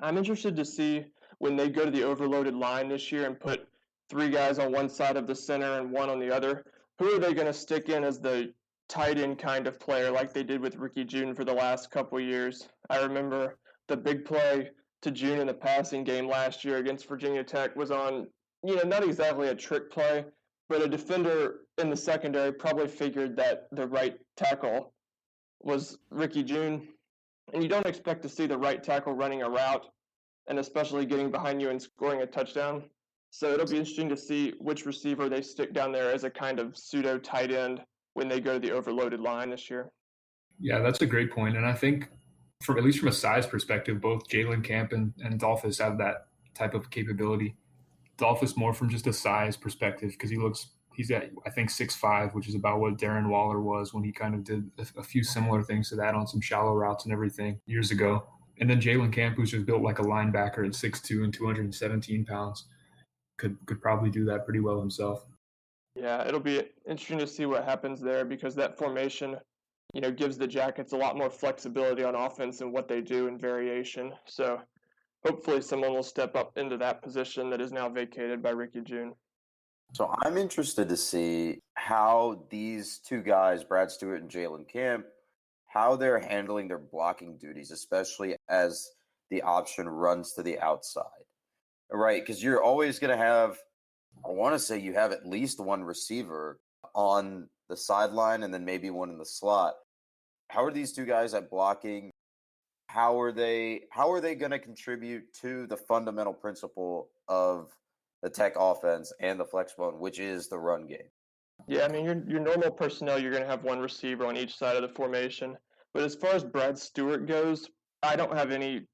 I'm interested to see when they go to the overloaded line this year and put 3 guys on one side of the center and 1 on the other. Who are they going to stick in as the tight end kind of player like they did with Ricky June for the last couple of years? I remember the big play to June in the passing game last year against Virginia Tech was on, not exactly a trick play, but a defender in the secondary probably figured that the right tackle was Ricky June. And you don't expect to see the right tackle running a route and especially getting behind you and scoring a touchdown. So it'll be interesting to see which receiver they stick down there as a kind of pseudo tight end when they go to the overloaded line this year. Yeah, that's a great point. And I think at least from a size perspective, both Jalen Camp and Dolphus have that type of capability. Dolphus more from just a size perspective because he's at, I think, 6'5", which is about what Darren Waller was when he kind of did a few similar things to that on some shallow routes and everything years ago. And then Jalen Camp, who's just built like a linebacker at 6'2" and 217 pounds, could probably do that pretty well himself. Yeah, it'll be interesting to see what happens there because that formation gives the Jackets a lot more flexibility on offense and what they do in variation. So hopefully someone will step up into that position that is now vacated by Ricky June. So I'm interested to see how these two guys, Brad Stewart and Jalen Camp, how they're handling their blocking duties, especially as the option runs to the outside. Right? Because you're always going to have, I want to say you have at least one receiver on the sideline and then maybe one in the slot. How are these two guys at blocking? How are they going to contribute to the fundamental principle of the Tech offense and the Flexbone, which is the run game? Yeah, I mean, your normal personnel, you're going to have one receiver on each side of the formation. But as far as Brad Stewart goes, I don't have any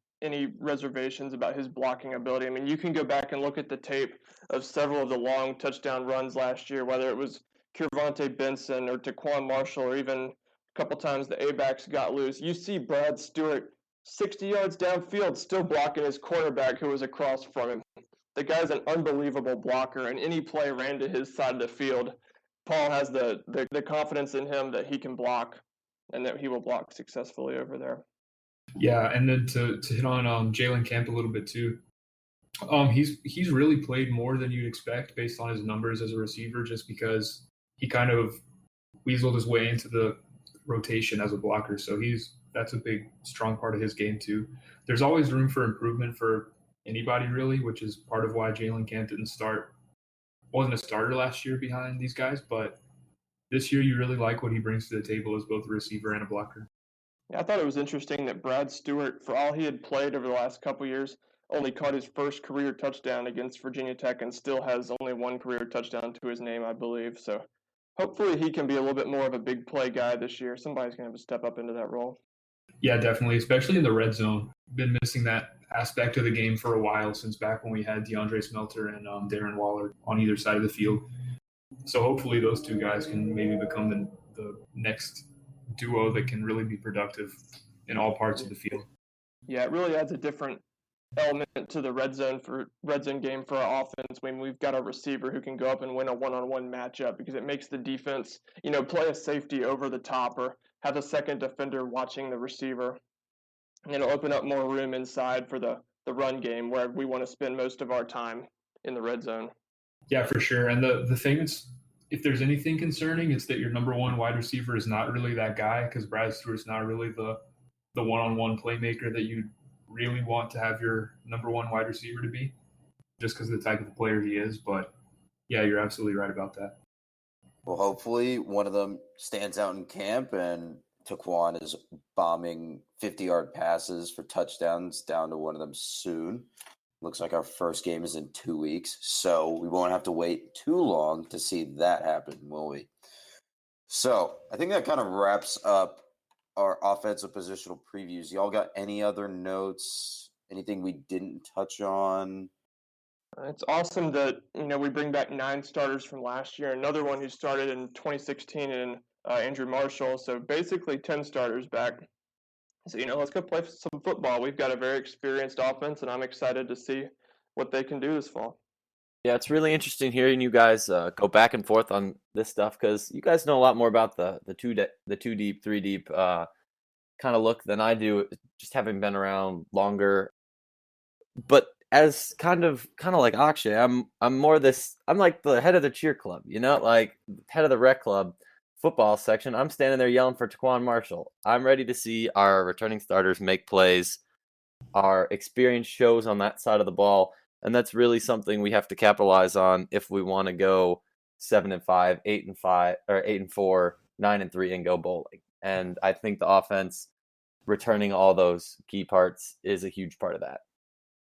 reservations about his blocking ability. I mean, you can go back and look at the tape of several of the long touchdown runs last year, whether it was Kiervante Benson or Taquan Marshall, or even a couple times the A-backs got loose. You see Brad Stewart 60 yards downfield still blocking his quarterback who was across from him. The guy's an unbelievable blocker, and any play ran to his side of the field. Paul has the confidence in him that he can block and that he will block successfully over there. Yeah, and then to hit on Jalen Camp a little bit too. He's really played more than you'd expect based on his numbers as a receiver, just because he kind of weaseled his way into the rotation as a blocker. So that's a big strong part of his game too. There's always room for improvement for anybody really, which is part of why Jalen Camp wasn't a starter last year behind these guys, but this year you really like what he brings to the table as both a receiver and a blocker. Yeah, I thought it was interesting that Brad Stewart, for all he had played over the last couple years, only caught his first career touchdown against Virginia Tech and still has only one career touchdown to his name, I believe. So hopefully he can be a little bit more of a big play guy this year. Somebody's going to have to step up into that role. Yeah, definitely, especially in the red zone. Been missing that aspect of the game for a while, since back when we had DeAndre Smelter and Darren Waller on either side of the field. So hopefully those two guys can maybe become the next duo that can really be productive in all parts of the field. Yeah, it really adds a different element to the red zone game for our offense when we've got a receiver who can go up and win a one-on-one matchup, because it makes the defense, play a safety over the top or have a second defender watching the receiver. And it'll open up more room inside for the run game where we want to spend most of our time in the red zone. Yeah, for sure. And the thing is, if there's anything concerning, it's that your number one wide receiver is not really that guy, because Brad Stewart's not really the one-on-one playmaker that you really want to have your number one wide receiver to be, just because of the type of the player he is. But yeah, you're absolutely right about that. Well, hopefully one of them stands out in camp and Taquan is bombing 50-yard passes for touchdowns down to one of them soon. Looks like our first game is in 2 weeks, so we won't have to wait too long to see that happen, will we? So I think that kind of wraps up our offensive positional previews. Y'all got any other notes? Anything we didn't touch on? It's awesome that we bring back 9 starters from last year. Another one who started in 2016 in Andrew Marshall. So basically 10 starters back. So let's go play some football. We've got a very experienced offense, and I'm excited to see what they can do this fall. Yeah, it's really interesting hearing you guys go back and forth on this stuff, because you guys know a lot more about the two deep, 3 deep kind of look than I do, just having been around longer. But as kind of like Akshay, I'm like the head of the cheer club, like head of the rec club football section. I'm standing there yelling for Taquan Marshall. I'm ready to see our returning starters make plays. Our experience shows on that side of the ball, and that's really something we have to capitalize on if we want to go 7-5, 8-5, or 8-4, 9-3, and go bowling. And I think the offense returning all those key parts is a huge part of that.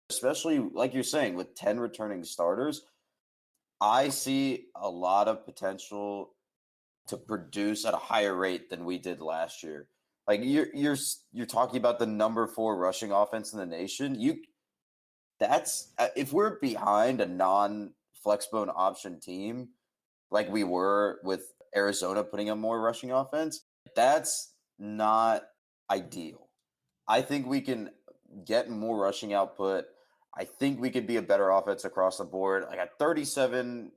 Especially, like you're saying, with 10 returning starters, I see a lot of potential to produce at a higher rate than we did last year. Like you're talking about the number 4 rushing offense in the nation. That's if we're behind a non-Flexbone option team, like we were with Arizona putting up more rushing offense, that's not ideal. I think we can get more rushing output. I think we could be a better offense across the board. Like a 37%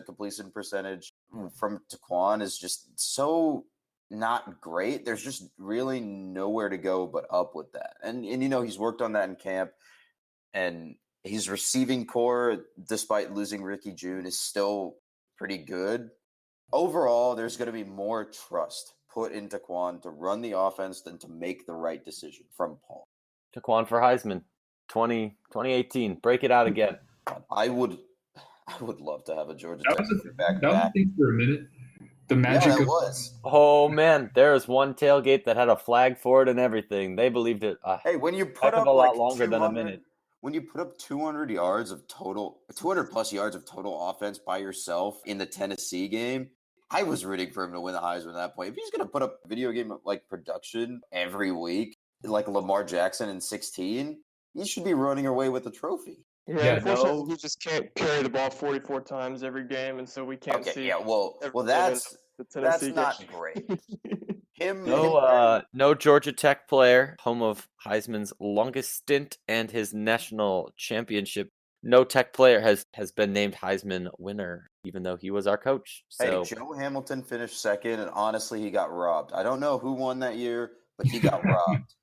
completion percentage from Taquan is just so not great. There's just really nowhere to go but up with that. And he's worked on that in camp, and his receiving core, despite losing Ricky June, is still pretty good. Overall, there's going to be more trust put into Quan to run the offense than to make the right decision from Paul. Taquan for Heisman, 2018. Break it out again. I would love to have a Georgia That Tech was quarterback a back. thing for a minute. The magic Yeah, that of was. Oh man, there was one tailgate that had a flag for it and everything. They believed it. Hey, when you heck put of up a lot like longer than a 200 minute. when you put up 200 yards of total, 200 plus yards of total offense by yourself in the Tennessee game, I was rooting for him to win the Heisman at that point. If he's going to put up video game like production every week, like Lamar Jackson in 16, he should be running away with the trophy. Yeah, unfortunately, he just can't carry the ball 44 times every game, and so we can't Okay, see. yeah, well, every game in that's the Tennessee not game. great. Him No Georgia Tech player, home of Heisman's longest stint and his national championship. No Tech player has been named Heisman winner, even though he was our coach. So Hey, Joe Hamilton finished second, and honestly, he got robbed. I don't know who won that year, but he got robbed.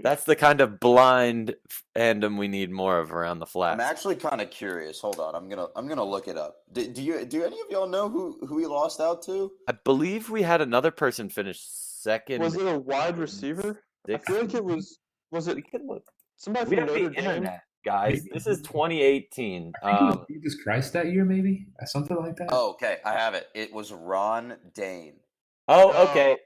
that's the kind of blind fandom we need more of around the flats. I'm actually kind of curious. Hold on, I'm gonna look it up. Do any of y'all know who he lost out to? I believe we had another person finish second. Was it a wide receiver? I feel like it was. Was it We could look. somebody We from have the Notre Dame? internet, guys. Maybe. This is 2018. I think it was Jesus Christ that year, maybe something like that. Oh, okay, I have it. It was Ron Dane. Oh, okay.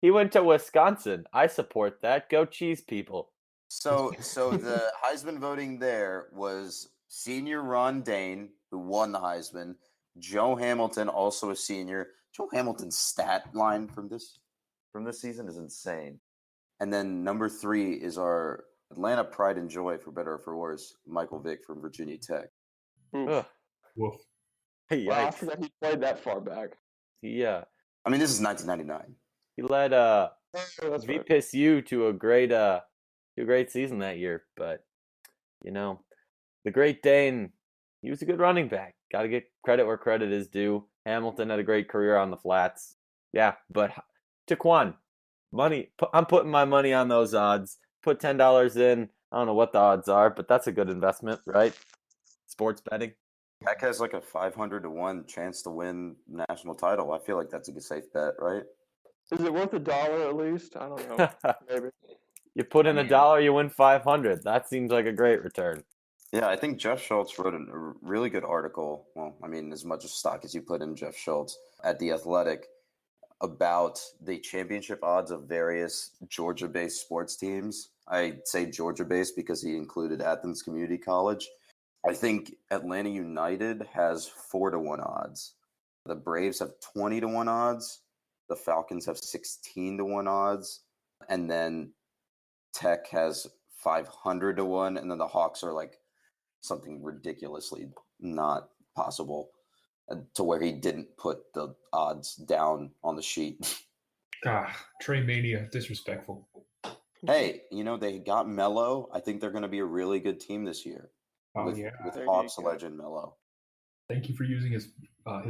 He went to Wisconsin. I support that. Go Cheese people. So the Heisman voting there was senior Ron Dane, who won the Heisman. Joe Hamilton, also a senior. Joe Hamilton's stat line from this season is insane. And then number 3 is our Atlanta pride and joy, for better or for worse, Michael Vick from Virginia Tech. Ugh. Woof. Hey, Wow, I yikes. forgot he played that far back. I mean, this is 1999. He led Oh, that's right. VPSU to a great season that year. But the Great Dane, he was a good running back. Got to get credit where credit is due. Hamilton had a great career on the flats. Yeah, but Taquan, money. I'm putting my money on those odds. Put $10 in. I don't know what the odds are, but that's a good investment, right? Sports betting. Tech has like a 500 to 1 chance to win the national title. I feel like that's a good safe bet, right? Is it worth $1 at least? I don't know. Maybe. You put in $1, you win 500. That seems like a great return. Yeah, I think Jeff Schultz wrote a really good article. Well, I mean, as much stock as you put in Jeff Schultz at The Athletic about the championship odds of various Georgia-based sports teams. I say Georgia-based because he included Athens Community College. I think Atlanta United has 4 to 1 odds. The Braves have 20 to 1 odds. The Falcons have 16 to 1 odds. And then Tech has 500 to 1. And then the Hawks are like something ridiculously not possible, to where he didn't put the odds down on the sheet. Trey Mania, disrespectful. Hey, they got Melo. I think they're going to be a really good team this year. Oh, with yeah. There Hawks you go. legend Melo. Thank you for using his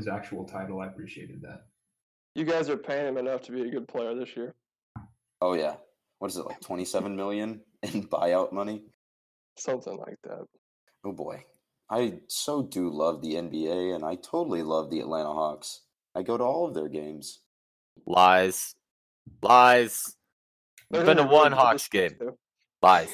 actual title. I appreciated that. You guys are paying him enough to be a good player this year. Oh yeah, what is it, like 27 million in buyout money? Something like that. Oh boy, I so do love the NBA, and I totally love the Atlanta Hawks. I go to all of their games. Lies. They're Been to gonna be really one good Hawks this year, game. too. Lies.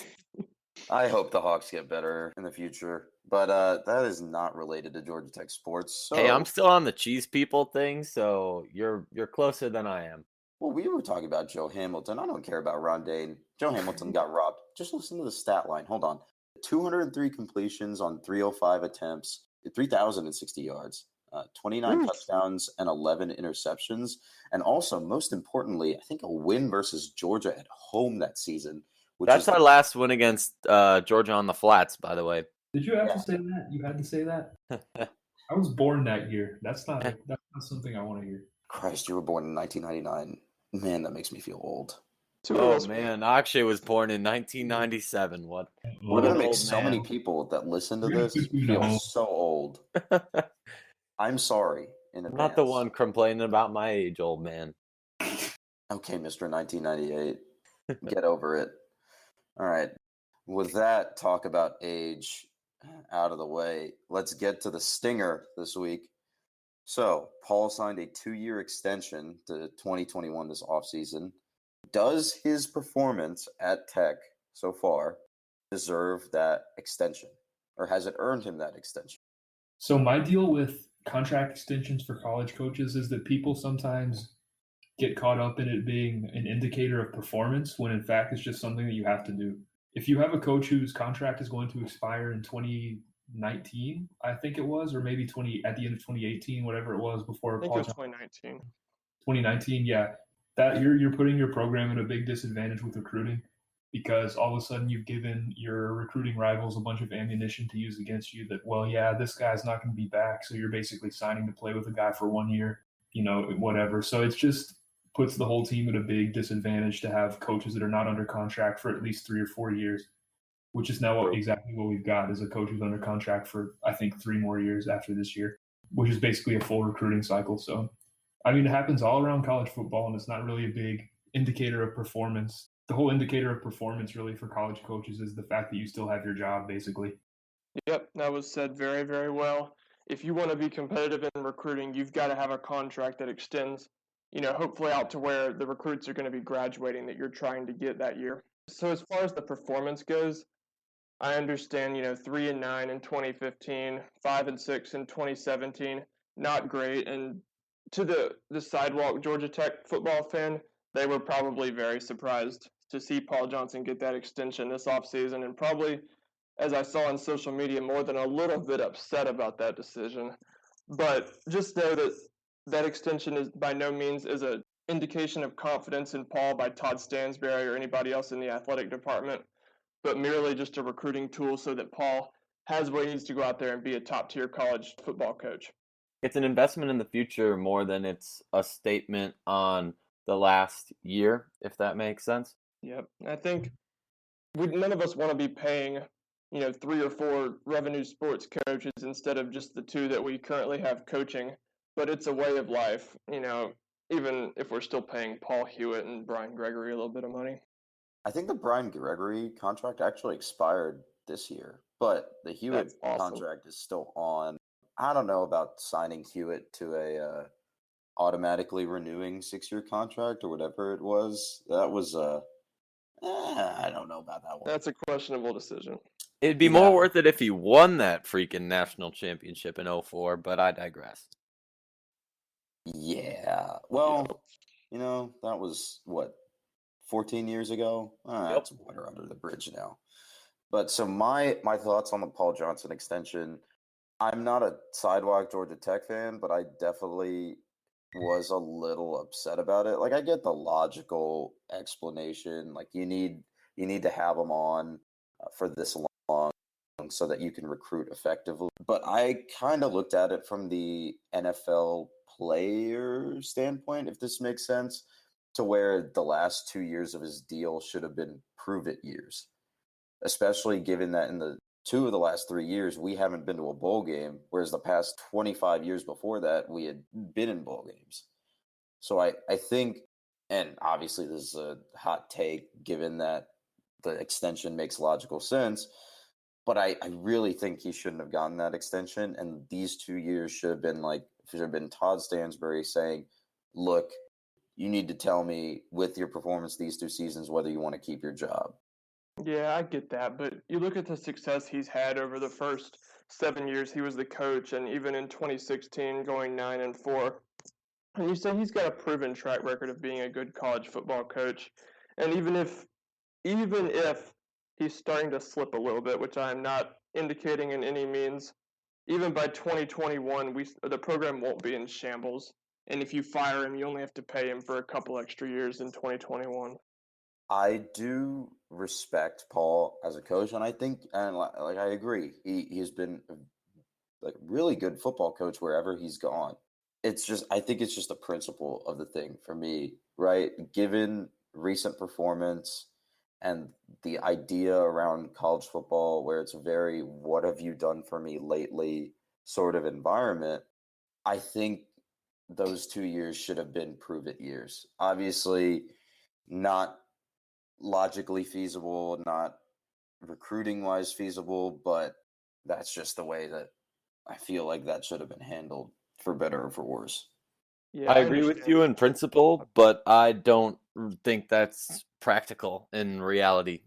I hope the Hawks get better in the future, but that is not related to Georgia Tech sports. So, Hey, I'm still on the cheese people thing, so you're closer than I am. well, we were talking about Joe Hamilton. I don't care about Ron Dane. Joe Hamilton got robbed. Just listen to the stat line. Hold on. 203 completions on 305 attempts, 3,060 yards, 29 Oof. touchdowns, and 11 interceptions. And also, most importantly, I think a win versus Georgia at home that season. Which That's is our last win against Georgia on the flats, by the way. Did you have to say that? You had to say that? I was born that year. That's not something I want to hear. Christ, you were born in 1999. Man, that makes me feel old. Two of Oh us- man, Akshay was born in 1997. What? We're What gonna an make old so many man. people that listen to We're gonna this put you in a feel home. so old. I'm sorry. in I'm advance. not the one complaining about my age, old man. Okay, Mr. 1998. Get over it. All right. With that talk about age out of the way, let's get to the stinger this week. So, Paul signed a 2-year extension to 2021 this offseason. Does his performance at Tech so far deserve that extension? Or has it earned him that extension? So my deal with contract extensions for college coaches is that people sometimes get caught up in it being an indicator of performance when in fact it's just something that you have to do. If you have a coach whose contract is going to expire in 2019, I think it was, or maybe at the end of 2018, whatever it was before I think it was 2019. 2019, yeah, that you're putting your program at a big disadvantage with recruiting because all of a sudden you've given your recruiting rivals a bunch of ammunition to use against you that, well, yeah, this guy's not going to be back, so you're basically signing to play with a guy for 1 year, whatever. So it's just puts the whole team at a big disadvantage to have coaches that are not under contract for at least 3 or 4 years, which is now exactly what we've got is a coach who's under contract for, I think, 3 more years after this year, which is basically a full recruiting cycle. So, I mean, it happens all around college football, and it's not really a big indicator of performance. The whole indicator of performance really for college coaches is the fact that you still have your job, basically. Yep, that was said very, very well. If you want to be competitive in recruiting, you've got to have a contract that extends, hopefully out to where the recruits are going to be graduating that you're trying to get that year. So as far as the performance goes, I understand, 3-9 in 2015, 5-6 in 2017, not great. And to the sidewalk Georgia Tech football fan, they were probably very surprised to see Paul Johnson get that extension this offseason, and probably, as I saw on social media, more than a little bit upset about that decision. But just know that that extension is by no means is a indication of confidence in Paul by Todd Stansberry or anybody else in the athletic department, but merely just a recruiting tool so that Paul has what he needs to go out there and be a top-tier college football coach. It's an investment in the future more than it's a statement on the last year, if that makes sense. Yep. I think none of us want to be paying, 3 or 4 revenue sports coaches instead of just the 2 that we currently have coaching. But it's a way of life, even if we're still paying Paul Hewitt and Brian Gregory a little bit of money. I think the Brian Gregory contract actually expired this year, but the Hewitt contract is still on. I don't know about signing Hewitt to a automatically renewing 6-year contract or whatever it was. That was I don't know about that one. That's a questionable decision. It'd be more worth it if he won that freaking national championship in 2004, but I digress. Yeah. Well, that was what, 14 years ago? That's water under the bridge now. But so my thoughts on the Paul Johnson extension, I'm not a sidewalk Georgia Tech fan, but I definitely was a little upset about it. Like, I get the logical explanation. Like, you need to have them on for this long so that you can recruit effectively. But I kind of looked at it from the NFL player standpoint, if this makes sense, to where the last 2 years of his deal should have been prove-it years, especially given that in the 2 of the last 3 years, we haven't been to a bowl game, whereas the past 25 years before that, we had been in bowl games. So I think, and obviously this is a hot take given that the extension makes logical sense, but I really think he shouldn't have gotten that extension. And these 2 years should have been Todd Stansberry saying, look, you need to tell me with your performance these 2 seasons whether you want to keep your job. Yeah, I get that, but you look at the success he's had over the first 7 years he was the coach, and even in 2016 going 9-4, and you say he's got a proven track record of being a good college football coach, and even if he's starting to slip a little bit, which I am not indicating in any means, even by 2021, the program won't be in shambles, and if you fire him, you only have to pay him for a couple extra years in 2021. I do respect Paul as a coach, and I think, and like I agree, he's been like really good football coach wherever he's gone. I think it's just the principle of the thing for me, right? Given recent performance and the idea around college football, where it's a very "what have you done for me lately" sort of environment, I think those 2 years should have been prove-it years. Obviously, not logically feasible, not recruiting-wise feasible, but that's just the way that I feel like that should have been handled, for better or for worse. Yeah, I agree with you in principle, but I don't think that's practical in reality,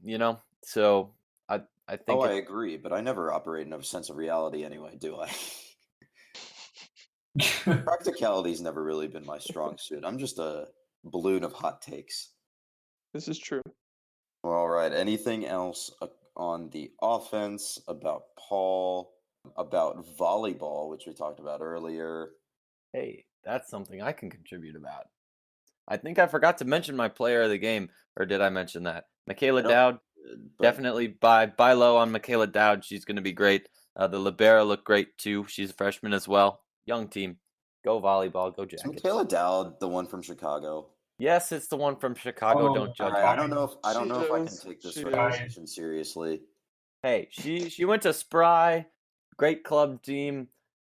So I think I agree, but I never operate in a sense of reality anyway, do I? Practicality's never really been my strong suit. I'm just a balloon of hot takes. This is true. All right. Anything else on the offense, about Paul, about volleyball, which we talked about earlier? hey, that's something I can contribute about. I think I forgot to mention my player of the game, or did I mention that? Michaela I don't- Dowd, but definitely buy low on Michaela Dowd. She's going to be great. The libero looked great too. She's a freshman as well. Young team. Go volleyball. Go is Jackets. Michaela Dowd the one from Chicago? Yes, it's the one from Chicago. Oh, Don't judge All me. right, I don't know if I can is. take this She reputation seriously. Hey, she went to Spry, great club team.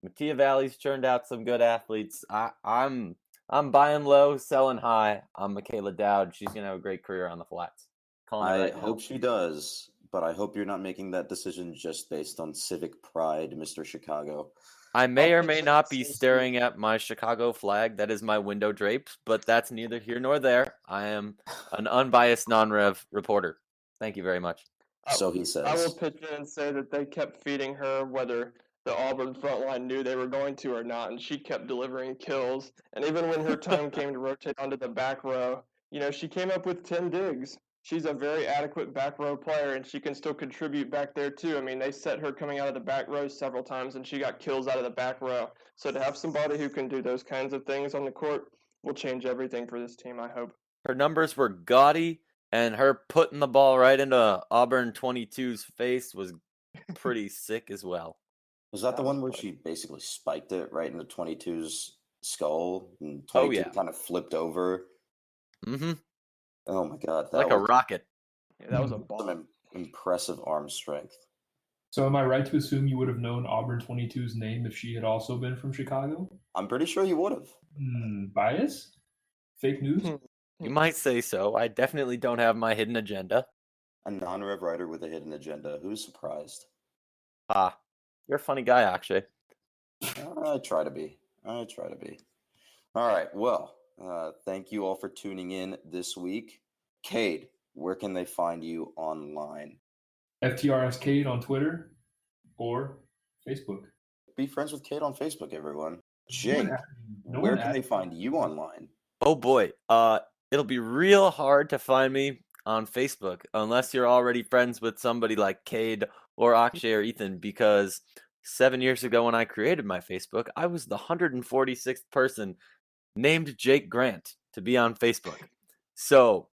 Mattia Valley's turned out some good athletes. I'm buying low, selling high. I'm Michaela Dowd. She's gonna have a great career on the flats. Calling it I right now. hope she does, but I hope you're not making that decision just based on civic pride, Mr. Chicago. I may I'll or pitch may in not and be say staring at my Chicago flag. That is my window drapes, but that's neither here nor there. I am an unbiased non-rev reporter. Thank you very much. So he I will says. pitch in and say that they kept feeding her whether the Auburn front line knew they were going to or not, and she kept delivering kills. And even when her time came to rotate onto the back row, she came up with 10 digs. She's a very adequate back row player, and she can still contribute back there too. I mean, they set her coming out of the back row several times, and she got kills out of the back row. So to have somebody who can do those kinds of things on the court will change everything for this team, I hope. Her numbers were gaudy, and her putting the ball right into Auburn 22's face was pretty sick as well. Was that the That was one where fun. she basically spiked it right into 22's skull and 22 Oh, yeah. kind of flipped over? Mm-hmm. Oh my god, that Like a was rocket. Yeah, that was a some bomb. impressive arm strength. So am I right to assume you would have known Auburn 22's name if she had also been from Chicago? I'm pretty sure you would have. Bias? Fake news? You might say so. I definitely don't have my hidden agenda. A non-rev writer with a hidden agenda. Who's surprised? Ah, you're a funny guy, Akshay. I try to be. All right. Well, thank you all for tuning in this week. Cade, where can they find you online? FTRS Cade on Twitter or Facebook. Be friends with Cade on Facebook, everyone. No Jake, one where can asked they me. find you online? Oh boy. It'll be real hard to find me on Facebook unless you're already friends with somebody like Cade or Akshay or Ethan, because 7 years ago when I created my Facebook, I was the 146th person named Jake Grant to be on Facebook. So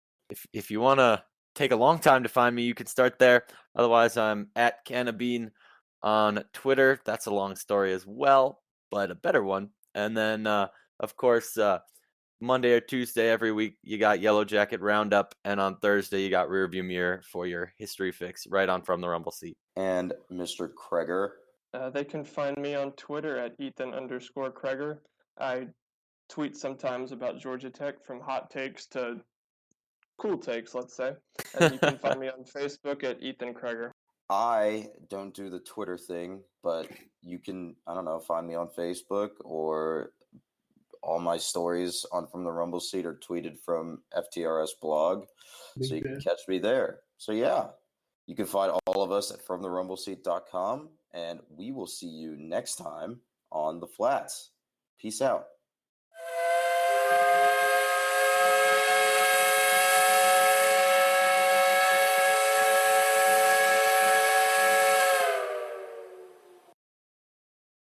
if you want to take a long time to find me, you can start there. Otherwise, I'm at Cannabine on Twitter. That's a long story as well, but a better one. And then, of course, Monday or Tuesday every week, you got Yellow Jacket Roundup. And on Thursday, you got Rearview Mirror for your history fix right on From the Rumble Seat. And Mr. Kreger. They can find me on Twitter at Ethan_Kreger. I tweet sometimes about Georgia Tech, from hot takes to cool takes, let's say. And you can find me on Facebook at Ethan Kreger. I don't do the Twitter thing, but you can, I don't know, find me on Facebook, or all my stories on From the Rumble Seat are tweeted from FTRS blog. So you can catch me there. So yeah, you can find all of us at FromTheRumbleSeat.com, and we will see you next time on the Flats. Peace out.